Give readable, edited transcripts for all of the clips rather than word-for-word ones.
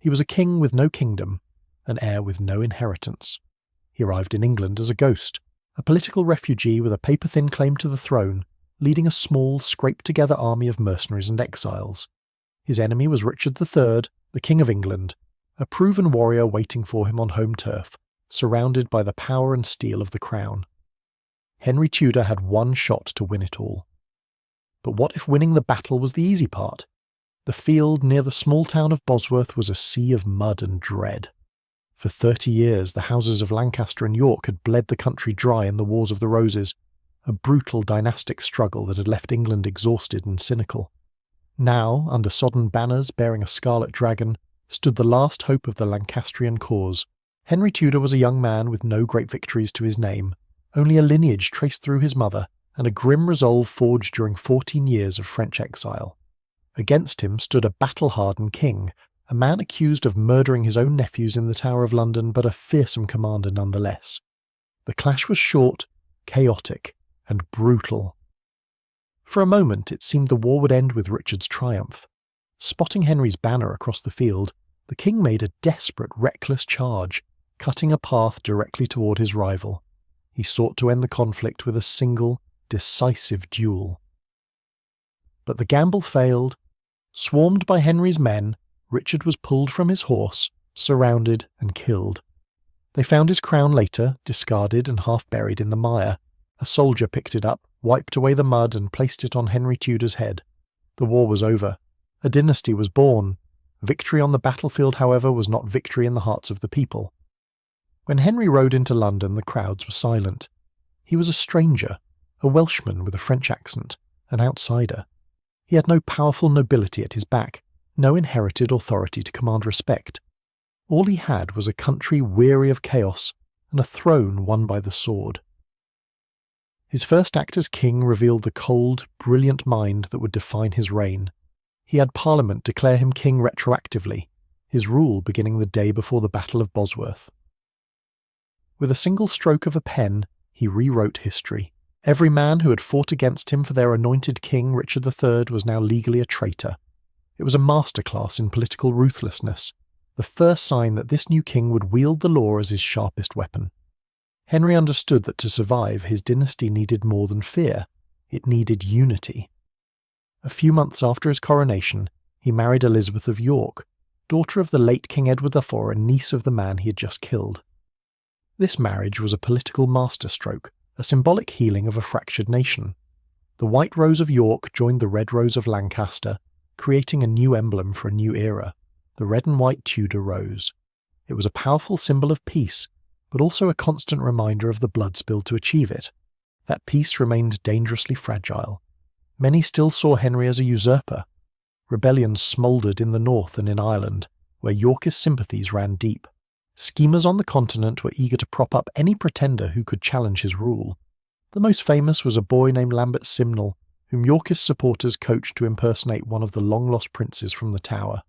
He was a king with no kingdom, an heir with no inheritance. He arrived in England as a ghost, a political refugee with a paper-thin claim to the throne, leading a small, scraped-together army of mercenaries and exiles. His enemy was Richard III, the King of England, a proven warrior waiting for him on home turf, surrounded by the power and steel of the crown. Henry Tudor had one shot to win it all. But what if winning the battle was the easy part? The field near the small town of Bosworth was a sea of mud and dread. For 30 years the houses of Lancaster and York had bled the country dry in the Wars of the Roses, a brutal dynastic struggle that had left England exhausted and cynical. Now, under sodden banners bearing a scarlet dragon, stood the last hope of the Lancastrian cause. Henry Tudor was a young man with no great victories to his name, only a lineage traced through his mother, and a grim resolve forged during 14 years of French exile. Against him stood a battle-hardened king, a man accused of murdering his own nephews in the Tower of London, but a fearsome commander nonetheless. The clash was short, chaotic, and brutal. For a moment it seemed the war would end with Richard's triumph. Spotting Henry's banner across the field, the king made a desperate, reckless charge, cutting a path directly toward his rival. He sought to end the conflict with a single, decisive duel. But the gamble failed. Swarmed by Henry's men, Richard was pulled from his horse, surrounded and killed. They found his crown later, discarded and half buried in the mire. A soldier picked it up, wiped away the mud and placed it on Henry Tudor's head. The war was over. A dynasty was born. Victory on the battlefield, however, was not victory in the hearts of the people. When Henry rode into London, the crowds were silent. He was a stranger, a Welshman with a French accent, an outsider. He had no powerful nobility at his back, no inherited authority to command respect. All he had was a country weary of chaos and a throne won by the sword. His first act as king revealed the cold, brilliant mind that would define his reign. He had Parliament declare him king retroactively, his rule beginning the day before the Battle of Bosworth. With a single stroke of a pen, he rewrote history. Every man who had fought against him for their anointed king, Richard III, was now legally a traitor. It was a masterclass in political ruthlessness, the first sign that this new king would wield the law as his sharpest weapon. Henry understood that to survive, his dynasty needed more than fear. It needed unity. A few months after his coronation, he married Elizabeth of York, daughter of the late King Edward IV and niece of the man he had just killed. This marriage was a political masterstroke, a symbolic healing of a fractured nation. The White Rose of York joined the Red Rose of Lancaster, creating a new emblem for a new era, the red and white Tudor rose. It was a powerful symbol of peace, but also a constant reminder of the blood spilled to achieve it. That peace remained dangerously fragile. Many still saw Henry as a usurper. Rebellions smouldered in the north and in Ireland, where Yorkist sympathies ran deep. Schemers on the continent were eager to prop up any pretender who could challenge his rule. The most famous was a boy named Lambert Simnel, whom Yorkist supporters coached to impersonate one of the long-lost princes from the Tower.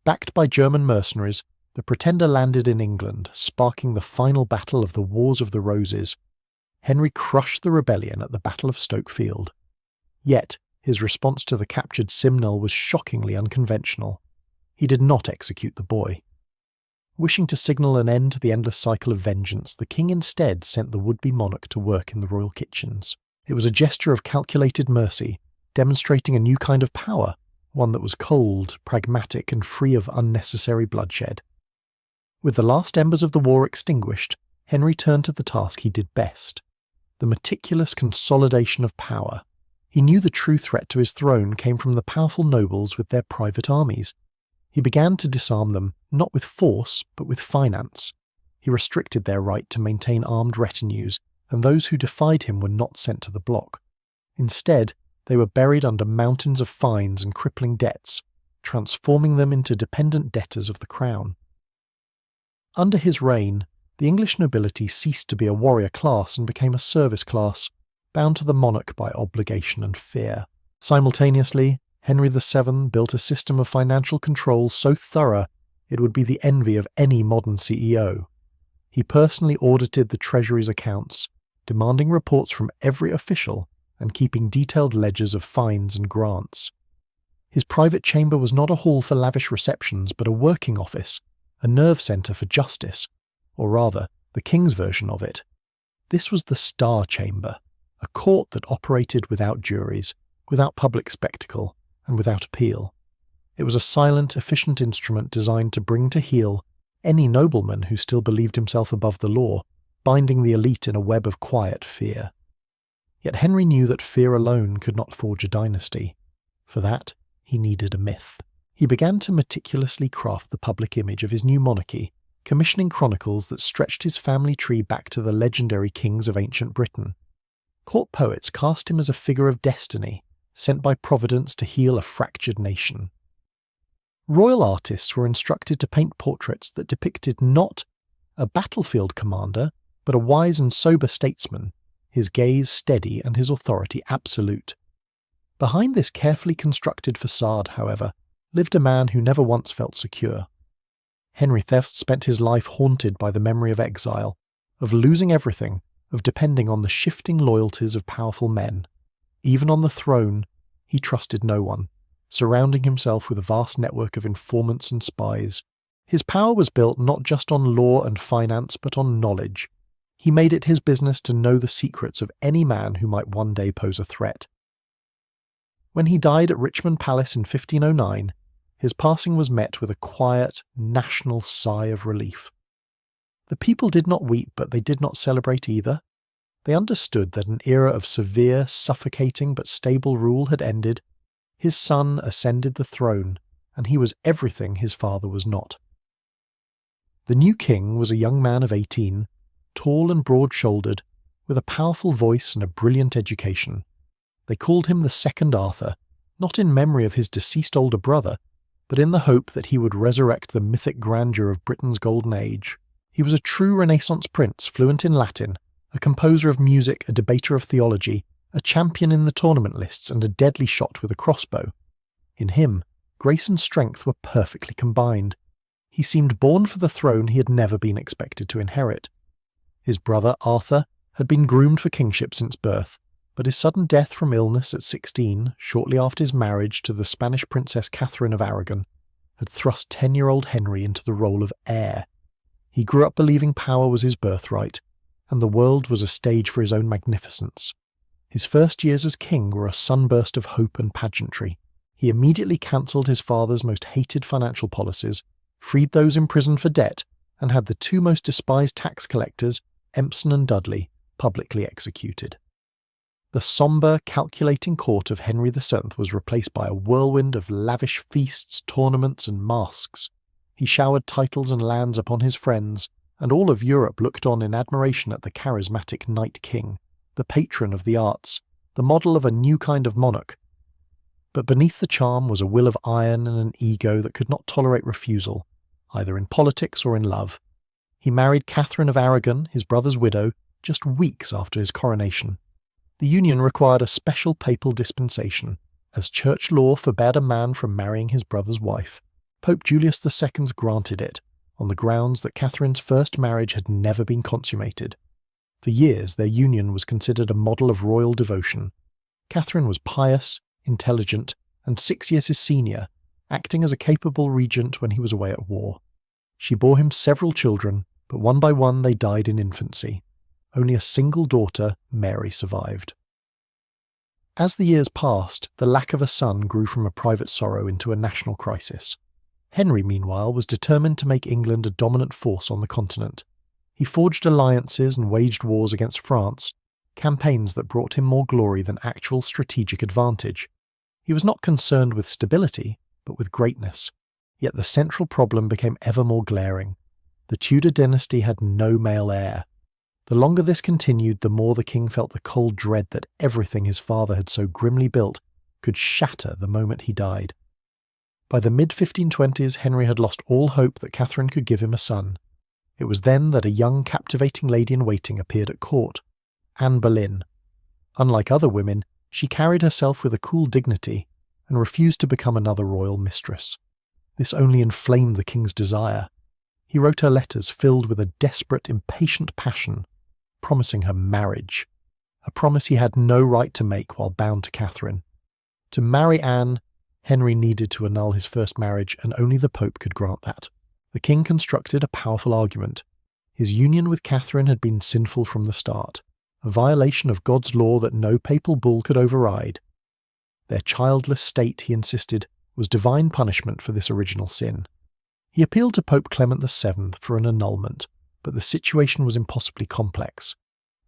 Backed by German mercenaries, the pretender landed in England, sparking the final battle of the Wars of the Roses. Henry crushed the rebellion at the Battle of Stoke Field. Yet, his response to the captured Simnel was shockingly unconventional. He did not execute the boy. Wishing to signal an end to the endless cycle of vengeance, the king instead sent the would-be monarch to work in the royal kitchens. It was a gesture of calculated mercy, demonstrating a new kind of power, one that was cold, pragmatic, and free of unnecessary bloodshed. With the last embers of the war extinguished, Henry turned to the task he did best, the meticulous consolidation of power. He knew the true threat to his throne came from the powerful nobles with their private armies. He began to disarm them, not with force, but with finance. He restricted their right to maintain armed retinues, and those who defied him were not sent to the block. Instead, they were buried under mountains of fines and crippling debts, transforming them into dependent debtors of the crown. Under his reign, the English nobility ceased to be a warrior class and became a service class, bound to the monarch by obligation and fear. Simultaneously, Henry VII built a system of financial control so thorough it would be the envy of any modern CEO. He personally audited the Treasury's accounts, demanding reports from every official and keeping detailed ledgers of fines and grants. His private chamber was not a hall for lavish receptions, but a working office, a nerve centre for justice, or rather, the king's version of it. This was the Star Chamber, a court that operated without juries, without public spectacle, and without appeal. It was a silent, efficient instrument designed to bring to heel any nobleman who still believed himself above the law, binding the elite in a web of quiet fear. Yet Henry knew that fear alone could not forge a dynasty. For that, he needed a myth. He began to meticulously craft the public image of his new monarchy, commissioning chronicles that stretched his family tree back to the legendary kings of ancient Britain. Court poets cast him as a figure of destiny, sent by Providence to heal a fractured nation. Royal artists were instructed to paint portraits that depicted not a battlefield commander, but a wise and sober statesman, his gaze steady and his authority absolute. Behind this carefully constructed facade, however, lived a man who never once felt secure. Henry Theft spent his life haunted by the memory of exile, of losing everything, of depending on the shifting loyalties of powerful men. Even on the throne, he trusted no one, surrounding himself with a vast network of informants and spies. His power was built not just on law and finance, but on knowledge. He made it his business to know the secrets of any man who might one day pose a threat. When he died at Richmond Palace in 1509, his passing was met with a quiet, national sigh of relief. The people did not weep, but they did not celebrate either. They understood that an era of severe, suffocating but stable rule had ended. His son ascended the throne, and he was everything his father was not. The new king was a young man of 18, tall and broad-shouldered, with a powerful voice and a brilliant education. They called him the Second Arthur, not in memory of his deceased older brother, but in the hope that he would resurrect the mythic grandeur of Britain's golden age. He was a true Renaissance prince, fluent in Latin, a composer of music, a debater of theology, a champion in the tournament lists, and a deadly shot with a crossbow. In him, grace and strength were perfectly combined. He seemed born for the throne he had never been expected to inherit. His brother, Arthur, had been groomed for kingship since birth, but his sudden death from illness at 16, shortly after his marriage to the Spanish princess Catherine of Aragon, had thrust 10-year-old Henry into the role of heir. He grew up believing power was his birthright, and the world was a stage for his own magnificence. His first years as king were a sunburst of hope and pageantry. He immediately cancelled his father's most hated financial policies, freed those imprisoned for debt, and had the two most despised tax collectors, Empson and Dudley, publicly executed. The sombre, calculating court of Henry VII was replaced by a whirlwind of lavish feasts, tournaments, and masks. He showered titles and lands upon his friends, and all of Europe looked on in admiration at the charismatic Night King, the patron of the arts, the model of a new kind of monarch. But beneath the charm was a will of iron and an ego that could not tolerate refusal, either in politics or in love. He married Catherine of Aragon, his brother's widow, just weeks after his coronation. The union required a special papal dispensation, as church law forbade a man from marrying his brother's wife. Pope Julius II granted it, on the grounds that Catherine's first marriage had never been consummated. For years their union was considered a model of royal devotion. Catherine was pious, intelligent, and 6 years his senior, acting as a capable regent when he was away at war. She bore him several children, but one by one they died in infancy. Only a single daughter, Mary, survived. As the years passed, the lack of a son grew from a private sorrow into a national crisis. Henry, meanwhile, was determined to make England a dominant force on the continent. He forged alliances and waged wars against France, campaigns that brought him more glory than actual strategic advantage. He was not concerned with stability, but with greatness. Yet the central problem became ever more glaring. The Tudor dynasty had no male heir. The longer this continued, the more the king felt the cold dread that everything his father had so grimly built could shatter the moment he died. By the mid-1520s, Henry had lost all hope that Catherine could give him a son. It was then that a young, captivating lady-in-waiting appeared at court, Anne Boleyn. Unlike other women, she carried herself with a cool dignity and refused to become another royal mistress. This only inflamed the king's desire. He wrote her letters filled with a desperate, impatient passion, promising her marriage, a promise he had no right to make while bound to Catherine. To marry Anne, Henry needed to annul his first marriage, and only the Pope could grant that. The king constructed a powerful argument. His union with Catherine had been sinful from the start, a violation of God's law that no papal bull could override. Their childless state, he insisted, was divine punishment for this original sin. He appealed to Pope Clement VII for an annulment, but the situation was impossibly complex.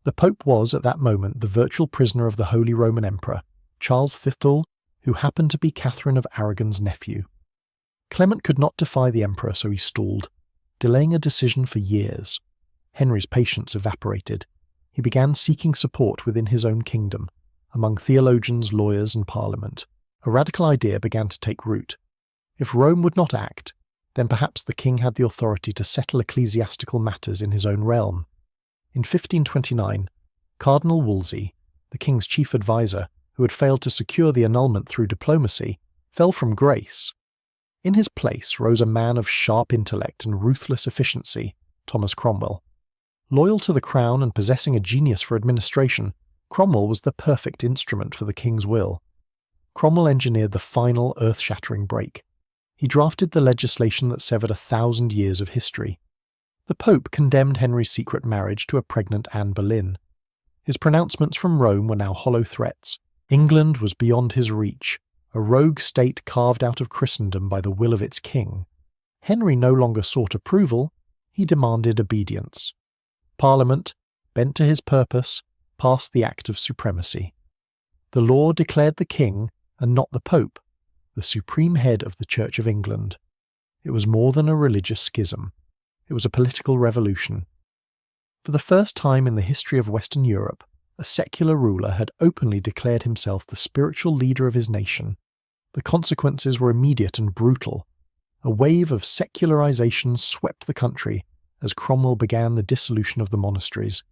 The Pope was, at that moment, the virtual prisoner of the Holy Roman Emperor, Charles Tittle, who happened to be Catherine of Aragon's nephew. Clement could not defy the emperor, so he stalled, delaying a decision for years. Henry's patience evaporated. He began seeking support within his own kingdom, among theologians, lawyers, and parliament. A radical idea began to take root. If Rome would not act, then perhaps the king had the authority to settle ecclesiastical matters in his own realm. In 1529, Cardinal Wolsey, the king's chief adviser, who had failed to secure the annulment through diplomacy, fell from grace. In his place rose a man of sharp intellect and ruthless efficiency, Thomas Cromwell. Loyal to the crown and possessing a genius for administration, Cromwell was the perfect instrument for the king's will. Cromwell engineered the final earth-shattering break. He drafted the legislation that severed 1,000 years of history. The Pope condemned Henry's secret marriage to a pregnant Anne Boleyn. His pronouncements from Rome were now hollow threats. England was beyond his reach, a rogue state carved out of Christendom by the will of its king. Henry no longer sought approval, he demanded obedience. Parliament, bent to his purpose, passed the Act of Supremacy. The law declared the king, and not the Pope, the supreme head of the Church of England. It was more than a religious schism. It was a political revolution. For the first time in the history of Western Europe, a secular ruler had openly declared himself the spiritual leader of his nation. The consequences were immediate and brutal. A wave of secularization swept the country as Cromwell began the dissolution of the monasteries.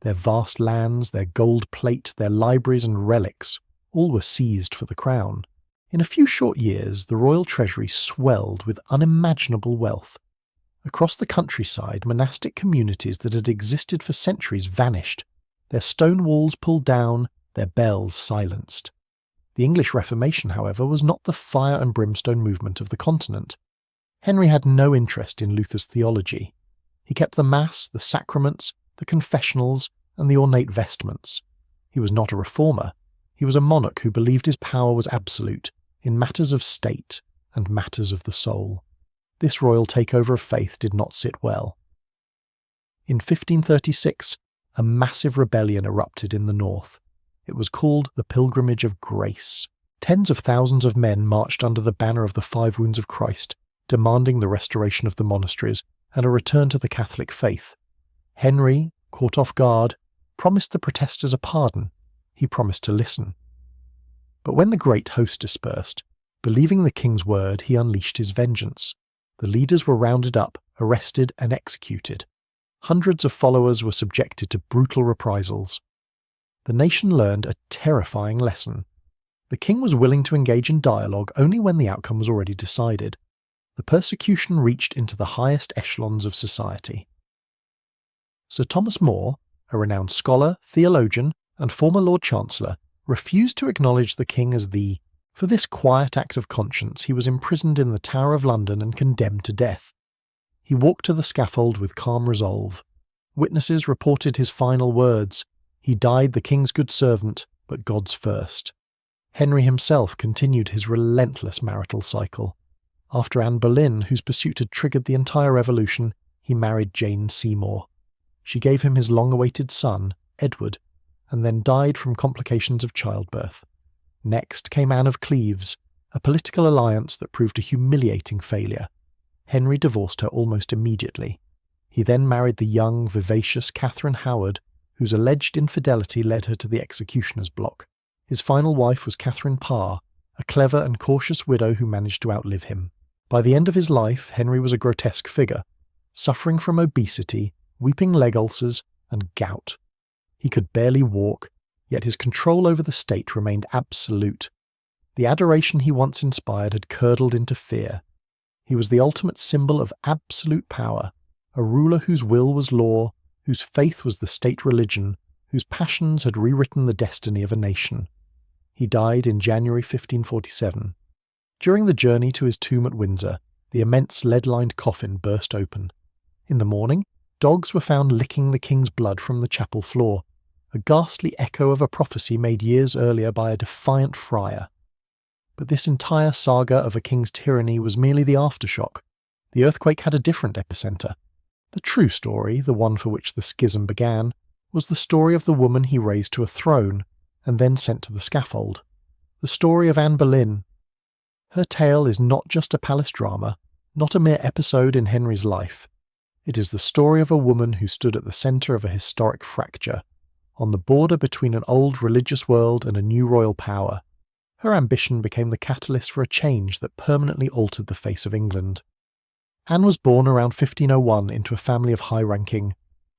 Their vast lands, their gold plate, their libraries and relics, all were seized for the crown. In a few short years, the royal treasury swelled with unimaginable wealth. Across the countryside, monastic communities that had existed for centuries vanished, their stone walls pulled down, their bells silenced. The English Reformation, however, was not the fire and brimstone movement of the continent. Henry had no interest in Luther's theology. He kept the Mass, the sacraments, the confessionals, and the ornate vestments. He was not a reformer. He was a monarch who believed his power was absolute in matters of state and matters of the soul. This royal takeover of faith did not sit well. In 1536, a massive rebellion erupted in the north. It was called the Pilgrimage of Grace. Tens of thousands of men marched under the banner of the Five Wounds of Christ, demanding the restoration of the monasteries and a return to the Catholic faith. Henry, caught off guard, promised the protesters a pardon. He promised to listen. But when the great host dispersed, believing the king's word, he unleashed his vengeance. The leaders were rounded up, arrested, and executed. Hundreds of followers were subjected to brutal reprisals. The nation learned a terrifying lesson. The king was willing to engage in dialogue only when the outcome was already decided. The persecution reached into the highest echelons of society. Sir Thomas More, a renowned scholar, theologian, and former Lord Chancellor, refused to acknowledge the king as the. For this quiet act of conscience, he was imprisoned in the Tower of London and condemned to death. He walked to the scaffold with calm resolve. Witnesses reported his final words: "He died the king's good servant, but God's first." Henry himself continued his relentless marital cycle. After Anne Boleyn, whose pursuit had triggered the entire revolution, he married Jane Seymour. She gave him his long-awaited son, Edward, and then died from complications of childbirth. Next came Anne of Cleves, a political alliance that proved a humiliating failure. Henry divorced her almost immediately. He then married the young, vivacious Catherine Howard, whose alleged infidelity led her to the executioner's block. His final wife was Catherine Parr, a clever and cautious widow who managed to outlive him. By the end of his life, Henry was a grotesque figure, suffering from obesity, weeping leg ulcers, and gout. He could barely walk, yet his control over the state remained absolute. The adoration he once inspired had curdled into fear. He was the ultimate symbol of absolute power, a ruler whose will was law, whose faith was the state religion, whose passions had rewritten the destiny of a nation. He died in January 1547. During the journey to his tomb at Windsor, the immense lead-lined coffin burst open. In the morning, dogs were found licking the king's blood from the chapel floor, a ghastly echo of a prophecy made years earlier by a defiant friar. But this entire saga of a king's tyranny was merely the aftershock. The earthquake had a different epicentre. The true story, the one for which the schism began, was the story of the woman he raised to a throne and then sent to the scaffold. The story of Anne Boleyn. Her tale is not just a palace drama, not a mere episode in Henry's life. It is the story of a woman who stood at the centre of a historic fracture, on the border between an old religious world and a new royal power. Her ambition became the catalyst for a change that permanently altered the face of England. Anne was born around 1501 into a family of high ranking.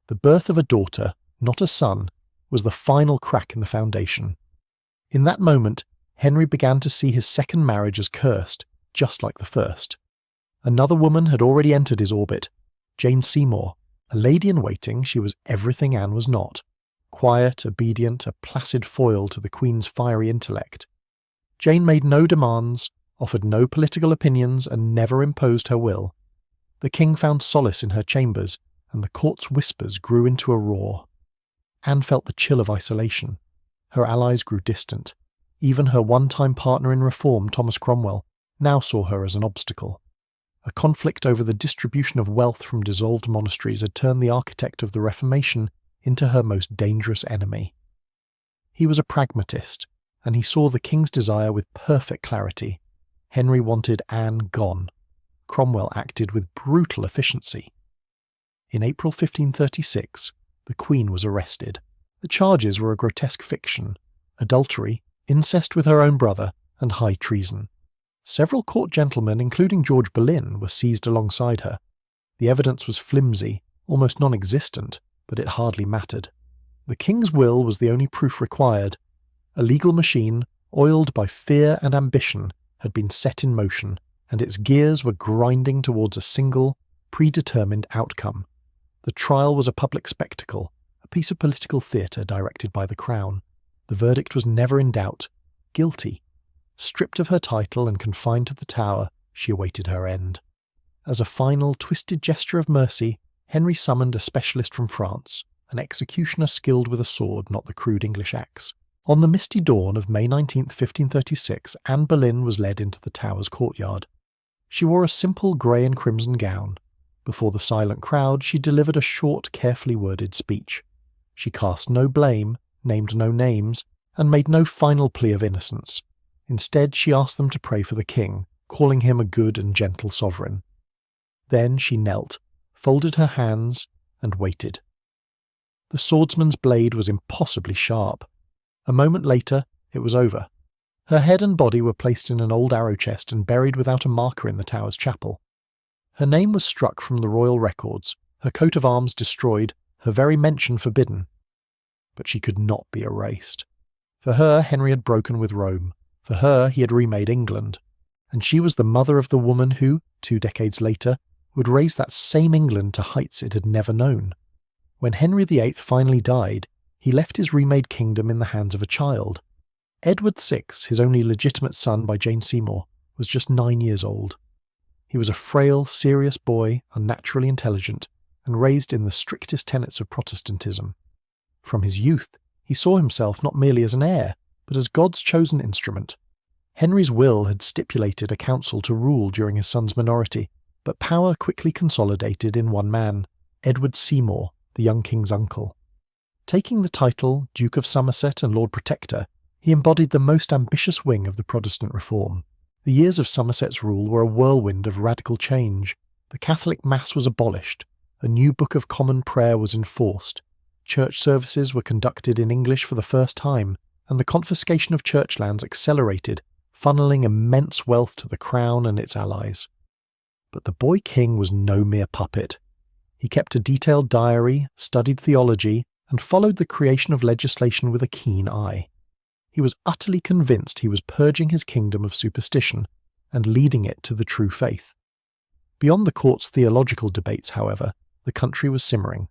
The birth of a daughter, not a son, was the final crack in the foundation. In that moment, Henry began to see his second marriage as cursed, just like the first. Another woman had already entered his orbit, Jane Seymour. A lady-in-waiting, she was everything Anne was not. Quiet, obedient, a placid foil to the Queen's fiery intellect. Jane made no demands, offered no political opinions, and never imposed her will. The king found solace in her chambers, and the court's whispers grew into a roar. Anne felt the chill of isolation. Her allies grew distant. Even her one-time partner in reform, Thomas Cromwell, now saw her as an obstacle. A conflict over the distribution of wealth from dissolved monasteries had turned the architect of the Reformation into her most dangerous enemy. He was a pragmatist, and he saw the king's desire with perfect clarity. Henry wanted Anne gone. Cromwell acted with brutal efficiency. In April 1536, the Queen was arrested. The charges were a grotesque fiction: adultery, incest with her own brother, and high treason. Several court gentlemen, including George Boleyn, were seized alongside her. The evidence was flimsy, almost non-existent, but it hardly mattered. The king's will was the only proof required. A legal machine, oiled by fear and ambition, had been set in motion, and its gears were grinding towards a single, predetermined outcome. The trial was a public spectacle, a piece of political theatre directed by the Crown. The verdict was never in doubt: guilty. Stripped of her title and confined to the Tower, she awaited her end. As a final, twisted gesture of mercy, Henry summoned a specialist from France, an executioner skilled with a sword, not the crude English axe. On the misty dawn of May 19, 1536, Anne Boleyn was led into the Tower's courtyard. She wore a simple grey and crimson gown. Before the silent crowd, she delivered a short, carefully worded speech. She cast no blame, named no names, and made no final plea of innocence. Instead, she asked them to pray for the king, calling him a good and gentle sovereign. Then she knelt, folded her hands, and waited. The swordsman's blade was impossibly sharp. A moment later, it was over. Her head and body were placed in an old arrow chest and buried without a marker in the Tower's chapel. Her name was struck from the royal records, her coat of arms destroyed, her very mention forbidden. But she could not be erased. For her, Henry had broken with Rome. For her, he had remade England. And she was the mother of the woman who, 2 decades later, would raise that same England to heights it had never known. When Henry VIII finally died, he left his remade kingdom in the hands of a child. Edward VI, his only legitimate son by Jane Seymour, was just 9 years old. He was a frail, serious boy, unnaturally intelligent, and raised in the strictest tenets of Protestantism. From his youth, he saw himself not merely as an heir, but as God's chosen instrument. Henry's will had stipulated a council to rule during his son's minority, but power quickly consolidated in one man, Edward Seymour, the young king's uncle. Taking the title Duke of Somerset and Lord Protector, he embodied the most ambitious wing of the Protestant reform. The years of Somerset's rule were a whirlwind of radical change. The Catholic Mass was abolished, a new Book of Common Prayer was enforced, church services were conducted in English for the first time, and the confiscation of church lands accelerated, funneling immense wealth to the crown and its allies. But the boy king was no mere puppet. He kept a detailed diary, studied theology, and followed the creation of legislation with a keen eye. He was utterly convinced he was purging his kingdom of superstition and leading it to the true faith. Beyond the court's theological debates, however, the country was simmering.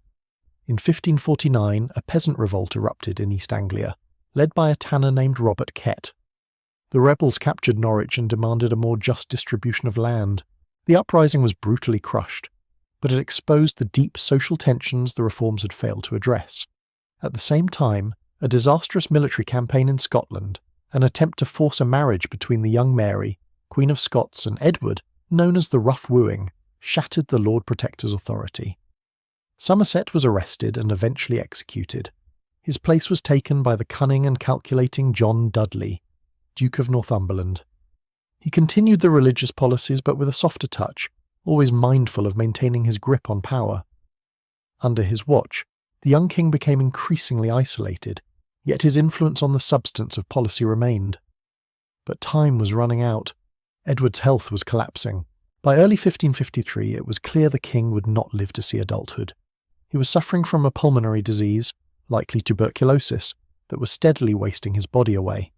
In 1549, a peasant revolt erupted in East Anglia, led by a tanner named Robert Kett. The rebels captured Norwich and demanded a more just distribution of land. The uprising was brutally crushed, but it exposed the deep social tensions the reforms had failed to address. At the same time, a disastrous military campaign in Scotland, an attempt to force a marriage between the young Mary, Queen of Scots, and Edward, known as the Rough Wooing, shattered the Lord Protector's authority. Somerset was arrested and eventually executed. His place was taken by the cunning and calculating John Dudley, Duke of Northumberland. He continued the religious policies but with a softer touch, always mindful of maintaining his grip on power. Under his watch, the young king became increasingly isolated, yet his influence on the substance of policy remained. But time was running out. Edward's health was collapsing. By early 1553 it was clear the king would not live to see adulthood. He was suffering from a pulmonary disease, likely tuberculosis, that was steadily wasting his body away.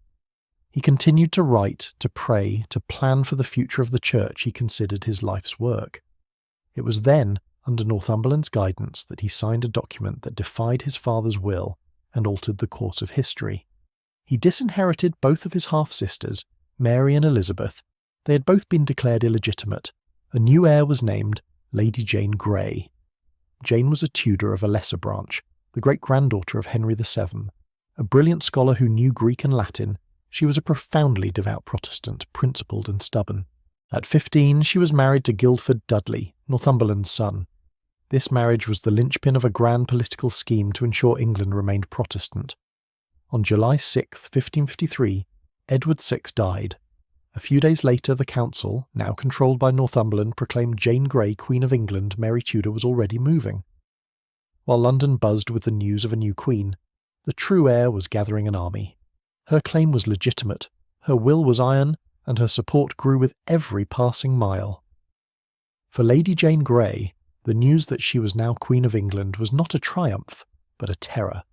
He continued to write, to pray, to plan for the future of the church he considered his life's work. It was then, under Northumberland's guidance, that he signed a document that defied his father's will and altered the course of history. He disinherited both of his half-sisters, Mary and Elizabeth. They had both been declared illegitimate. A new heir was named Lady Jane Grey. Jane was a Tudor of a lesser branch, the great-granddaughter of Henry VII. A brilliant scholar who knew Greek and Latin, she was a profoundly devout Protestant, principled and stubborn. At 15, she was married to Guildford Dudley, Northumberland's son. This marriage was the linchpin of a grand political scheme to ensure England remained Protestant. On July 6, 1553, Edward VI died. A few days later, the council, now controlled by Northumberland, proclaimed Jane Grey Queen of England. Mary Tudor was already moving. While London buzzed with the news of a new queen, the true heir was gathering an army. Her claim was legitimate, her will was iron, and her support grew with every passing mile. For Lady Jane Grey, the news that she was now Queen of England was not a triumph, but a terror.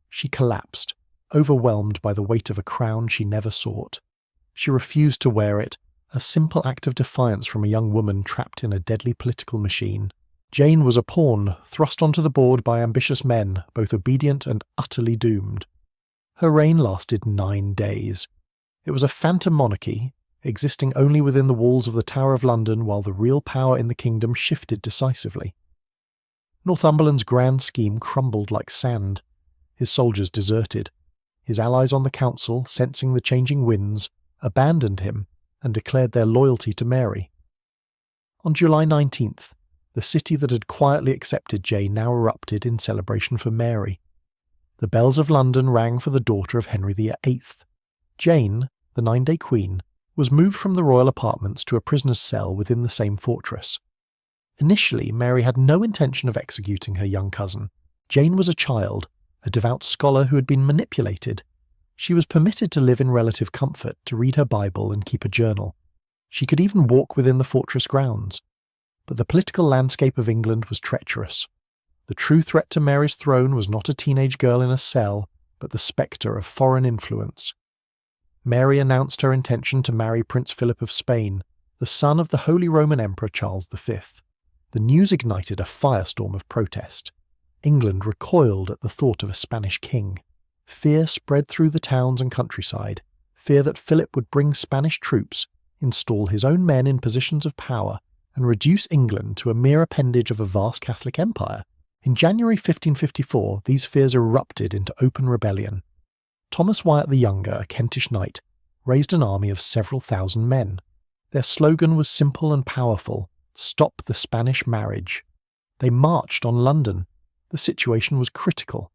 She collapsed, overwhelmed by the weight of a crown she never sought. She refused to wear it, a simple act of defiance from a young woman trapped in a deadly political machine. Jane was a pawn, thrust onto the board by ambitious men, both obedient and utterly doomed. Her reign lasted 9 days. It was a phantom monarchy, existing only within the walls of the Tower of London while the real power in the kingdom shifted decisively. Northumberland's grand scheme crumbled like sand. His soldiers deserted. His allies on the council, sensing the changing winds, abandoned him and declared their loyalty to Mary. On July 19th, the city that had quietly accepted Jane now erupted in celebration for Mary. The bells of London rang for the daughter of Henry VIII. Jane, the 9-day queen, was moved from the royal apartments to a prisoner's cell within the same fortress. Initially, Mary had no intention of executing her young cousin. Jane was a child, a devout scholar who had been manipulated. She was permitted to live in relative comfort, to read her Bible and keep a journal. She could even walk within the fortress grounds. But the political landscape of England was treacherous. The true threat to Mary's throne was not a teenage girl in a cell, but the spectre of foreign influence. Mary announced her intention to marry Prince Philip of Spain, the son of the Holy Roman Emperor Charles V. The news ignited a firestorm of protest. England recoiled at the thought of a Spanish king. Fear spread through the towns and countryside, fear that Philip would bring Spanish troops, install his own men in positions of power, and reduce England to a mere appendage of a vast Catholic empire. In January 1554, these fears erupted into open rebellion. Thomas Wyatt the Younger, a Kentish knight, raised an army of several thousand men. Their slogan was simple and powerful: "Stop the Spanish marriage." They marched on London. The situation was critical.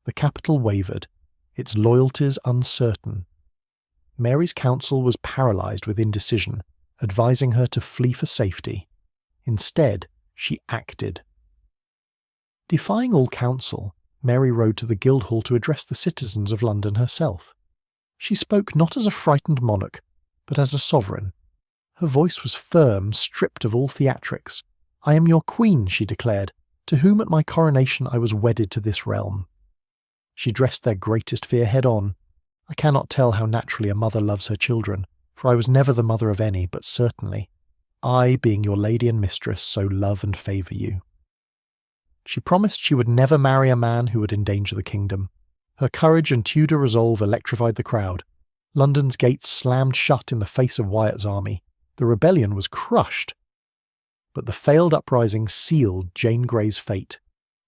The capital wavered, its loyalties uncertain. Mary's council was paralysed with indecision, advising her to flee for safety. Instead, she acted. Defying all counsel, Mary rode to the Guildhall to address the citizens of London herself. She spoke not as a frightened monarch, but as a sovereign. Her voice was firm, stripped of all theatrics. "I am your queen," she declared, "to whom at my coronation I was wedded to this realm." She dressed their greatest fear head-on. I cannot tell how naturally a mother loves her children, for I was never the mother of any, but certainly, I, being your lady and mistress, so love and favour you. She promised she would never marry a man who would endanger the kingdom. Her courage and Tudor resolve electrified the crowd. London's gates slammed shut in the face of Wyatt's army. The rebellion was crushed. But the failed uprising sealed Jane Grey's fate.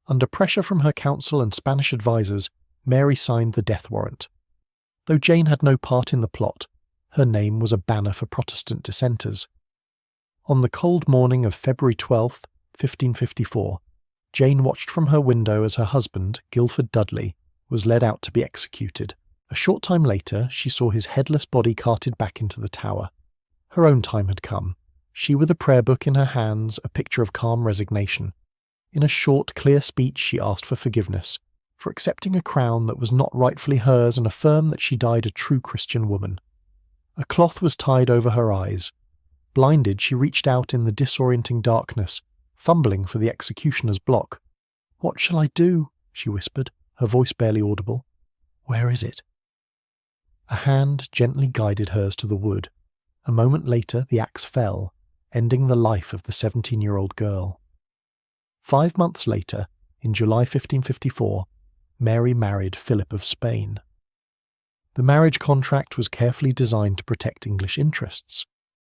Under pressure from her council and Spanish advisers, Mary signed the death warrant. Though Jane had no part in the plot, her name was a banner for Protestant dissenters. On the cold morning of February 12, 1554, Jane watched from her window as her husband, Guildford Dudley, was led out to be executed. A short time later, she saw his headless body carted back into the Tower. Her own time had come, she with a prayer book in her hands, a picture of calm resignation. In a short, clear speech she asked for forgiveness, for accepting a crown that was not rightfully hers, and affirmed that she died a true Christian woman. A cloth was tied over her eyes. Blinded, she reached out in the disorienting darkness, fumbling for the executioner's block. "What shall I do?" she whispered, her voice barely audible. "Where is it?" A hand gently guided hers to the wood. A moment later the axe fell, ending the life of the 17-year-old girl. 5 months later, in July 1554, Mary married Philip of Spain. The marriage contract was carefully designed to protect English interests.